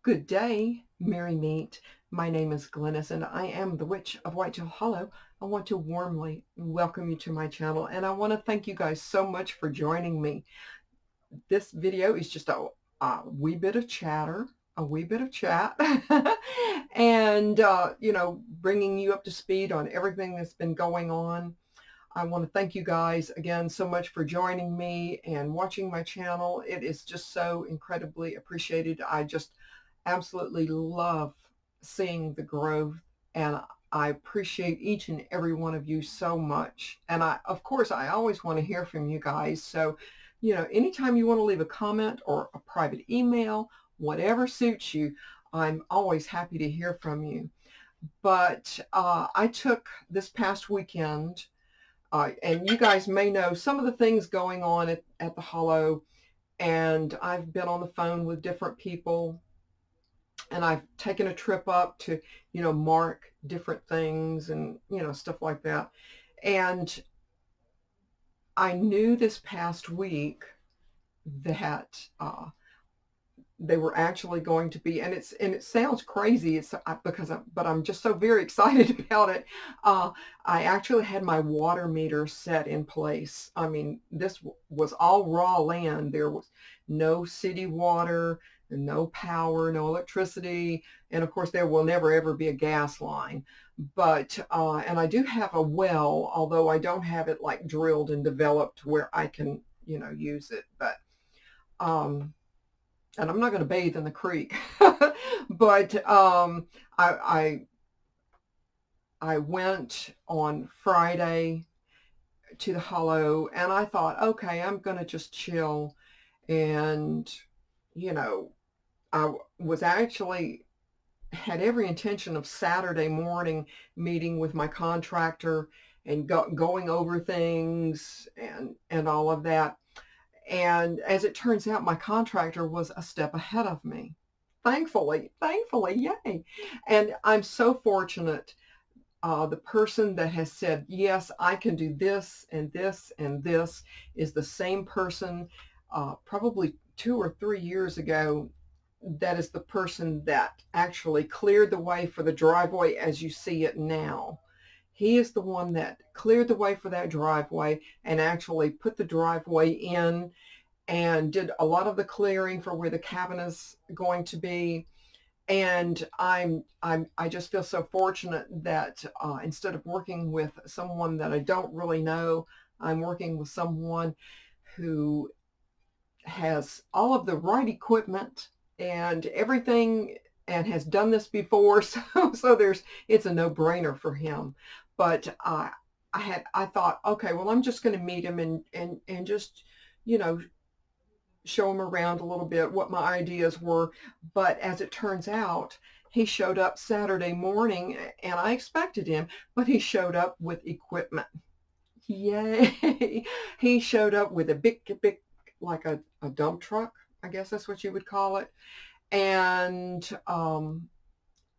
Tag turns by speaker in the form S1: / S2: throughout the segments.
S1: Good day, Merry Meet. My name is Glennis and I am the Witch of Whitetail Hollow. I want to warmly welcome you to my channel and I want to thank you guys so much for joining me. This video is just a wee bit of chatter, a wee bit of chat, and, bringing you up to speed on everything that's been going on. I want to thank you guys again so much for joining me and watching my channel. It is just so incredibly appreciated. I just absolutely love seeing the growth, and I appreciate each and every one of you so much. And of course, I always want to hear from you guys. So, anytime you want to leave a comment or a private email, whatever suits you, I'm always happy to hear from you. But I took this past weekend, and you guys may know some of the things going on at the Hollow, and I've been on the phone with different people, and I've taken a trip up to, mark different things and, stuff like that. And I knew this past week that they were actually going to be, and it sounds crazy. But I'm just so very excited about it. I actually had my water meter set in place. I mean, this was all raw land. There was no city water, no power, no electricity, and of course there will never ever be a gas line. But and I do have a well, although I don't have it like drilled and developed where I can, use it. But and I'm not going to bathe in the creek, but I I went on Friday to the Hollow, and I thought, okay, I'm going to just chill, and you know, I was actually had every intention of Saturday morning meeting with my contractor and going over things and all of that. And as it turns out, my contractor was a step ahead of me. Thankfully, yay. And I'm so fortunate. The person that has said, yes, I can do this and this and this is the same person probably 2 or 3 years ago. That is the person that actually cleared the way for the driveway as you see it now. He is the one that cleared the way for that driveway and actually put the driveway in and did a lot of the clearing for where the cabin is going to be. And I just feel so fortunate that instead of working with someone that I don't really know, I'm working with someone who has all of the right equipment and everything and has done this before. So it's a no-brainer for him. But I thought, okay, well, I'm just going to meet him and just, you know, show him around a little bit, what my ideas were. But as it turns out, he showed up Saturday morning, and I expected him, but he showed up with equipment. Yay! He showed up with a big, like a dump truck, I guess that's what you would call it. And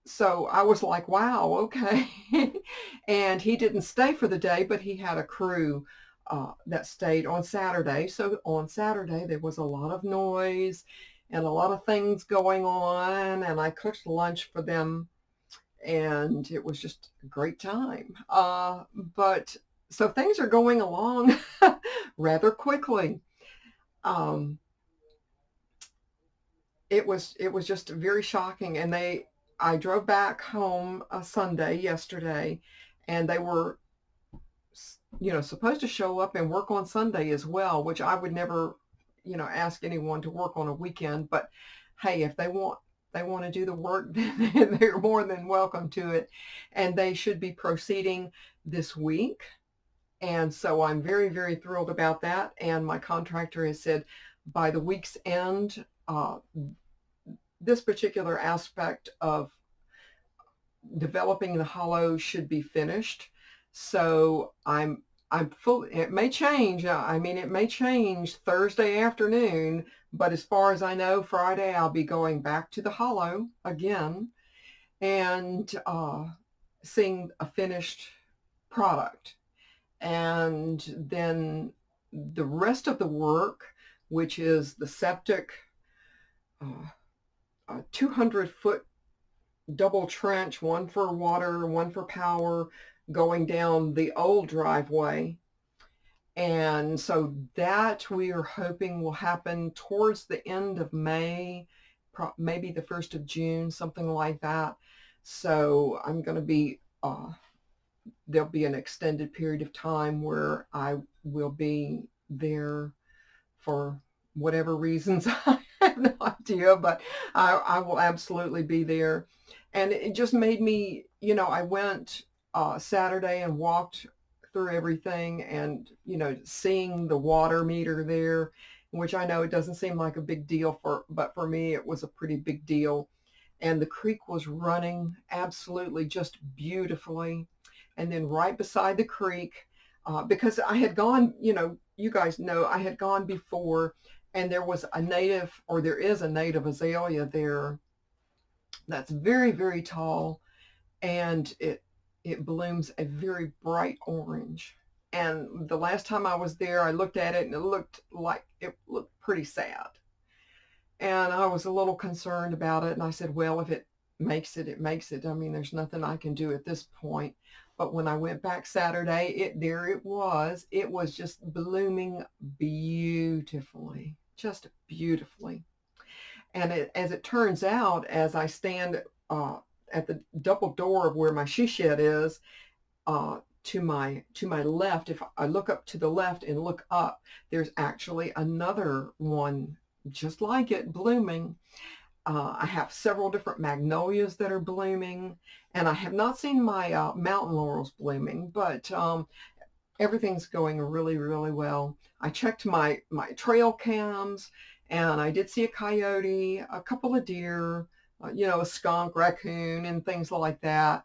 S1: so I was like, wow, okay. And he didn't stay for the day, but he had a crew that stayed on Saturday. So on Saturday, there was a lot of noise and a lot of things going on. And I cooked lunch for them. And it was just a great time. But so things are going along rather quickly. Um, it was just very shocking. And I drove back home a Sunday yesterday, and they were, supposed to show up and work on Sunday as well, which I would never, ask anyone to work on a weekend. But hey, if they want to do the work, then they're more than welcome to it. And they should be proceeding this week. And so I'm very, very thrilled about that. And my contractor has said by the week's end, this particular aspect of developing the Hollow should be finished. So I'm full. It may change. I mean, it may change Thursday afternoon, but as far as I know, Friday I'll be going back to the Hollow again and seeing a finished product. And then the rest of the work, which is the septic, 200-foot double trench, one for water, one for power, going down the old driveway. And so that we are hoping will happen towards the end of May, maybe the 1st of June, something like that. So I'm going to be, there'll be an extended period of time where I will be there for whatever reasons. I have no idea, but I will absolutely be there. And it just made me, I went Saturday and walked through everything, and seeing the water meter there, which I know it doesn't seem like a big deal but for me it was a pretty big deal. And the creek was running absolutely just beautifully. And then right beside the creek, because I had gone, you guys know I had gone before, and there was there is a native azalea there that's very, very tall, and it blooms a very bright orange. And the last time I was there, I looked at it and it looked pretty sad. And I was a little concerned about it. And I said, well, if it makes it, it makes it. I mean, there's nothing I can do at this point. But when I went back Saturday, there it was. It was just blooming beautifully, just beautifully. And as it turns out, as I stand at the double door of where my she shed is, to my left, if I look up to the left and look up, there's actually another one just like it blooming. I have several different magnolias that are blooming, and I have not seen my mountain laurels blooming, but everything's going really, really well. I checked my trail cams, and I did see a coyote, a couple of deer, a skunk, raccoon, and things like that.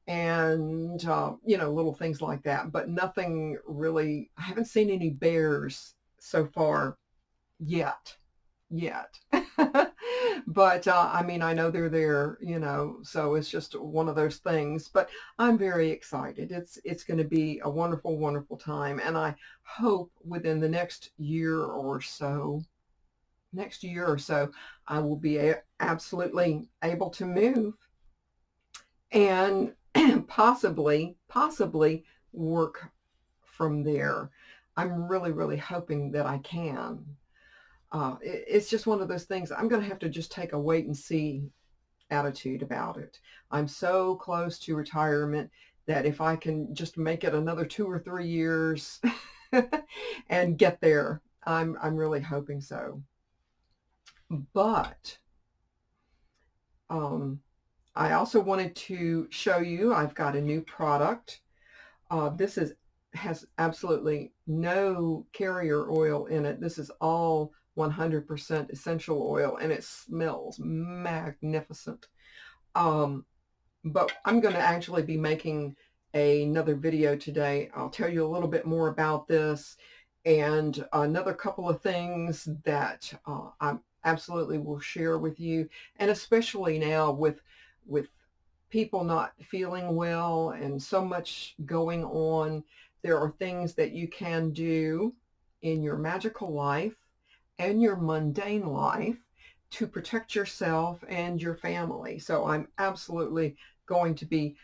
S1: And, little things like that, but nothing really. I haven't seen any bears so far yet. But, I mean, I know they're there, so it's just one of those things, but I'm very excited. It's going to be a wonderful, wonderful time. And I hope within the next year or so, I will be absolutely able to move and possibly work from there. I'm really, really hoping that I can. It's just one of those things. I'm going to have to just take a wait and see attitude about it. I'm so close to retirement that if I can just make it another 2 or 3 years and get there, I'm really hoping so. But I also wanted to show you, I've got a new product. This has absolutely no carrier oil in it. This is all 100% essential oil, and it smells magnificent. But I'm going to actually be making another video today. I'll tell you a little bit more about this and another couple of things that I absolutely will share with you, and especially now with people not feeling well and so much going on, there are things that you can do in your magical life and your mundane life to protect yourself and your family. So I'm absolutely going to be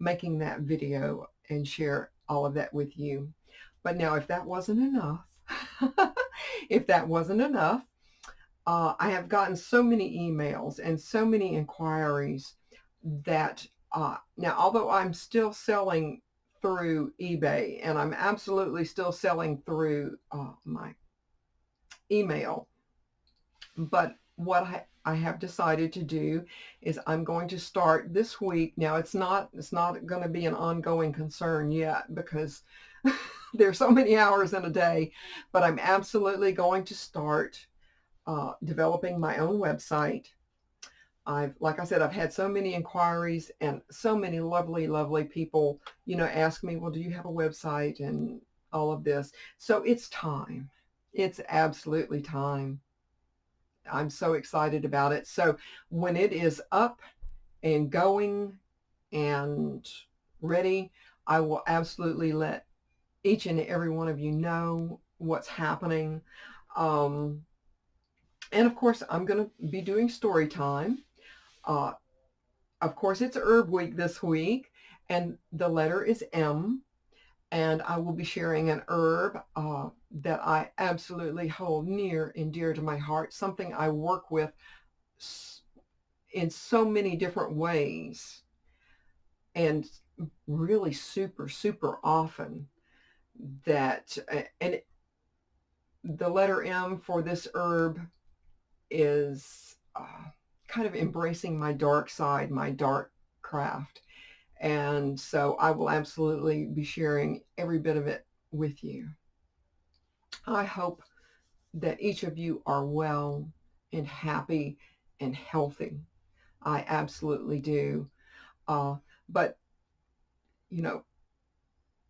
S1: making that video and share all of that with you. But now, if that wasn't enough, I have gotten so many emails and so many inquiries that now, although I'm still selling through eBay and I'm absolutely still selling through my email, but what I have decided to do is I'm going to start this week. Now, it's not going to be an ongoing concern yet because there's so many hours in a day, but I'm absolutely going to start developing my own website. Like I said, I've had so many inquiries and so many lovely, lovely people, ask me, well, do you have a website and all of this? So it's time. It's absolutely time. I'm so excited about it. So when it is up and going and ready, I will absolutely let each and every one of you know what's happening. And of course, I'm going to be doing story time. Uh, of course, it's Herb Week this week, and the letter is M. And I will be sharing an herb that I absolutely hold near and dear to my heart, something I work with in so many different ways and really super, super often that, and the letter M for this herb is kind of embracing my dark side, my dark craft. And so I will absolutely be sharing every bit of it with you. I hope that each of you are well and happy and healthy. I absolutely do. But, you know,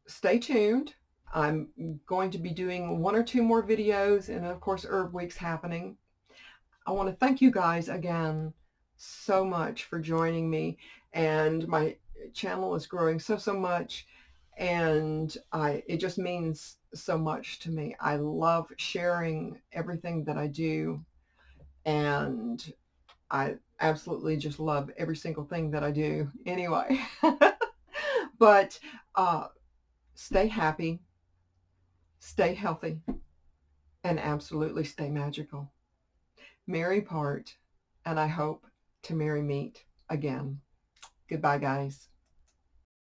S1: stay tuned. I'm going to be doing 1 or 2 more videos, and of course, Herb Week's happening. I want to thank you guys again so much for joining me, and my channel is growing so much, and it just means so much to me. I love sharing everything that I do, and I absolutely just love every single thing that I do anyway. But stay happy, stay healthy, and absolutely stay magical. Merry part, and I hope to merry meet again. Goodbye, guys.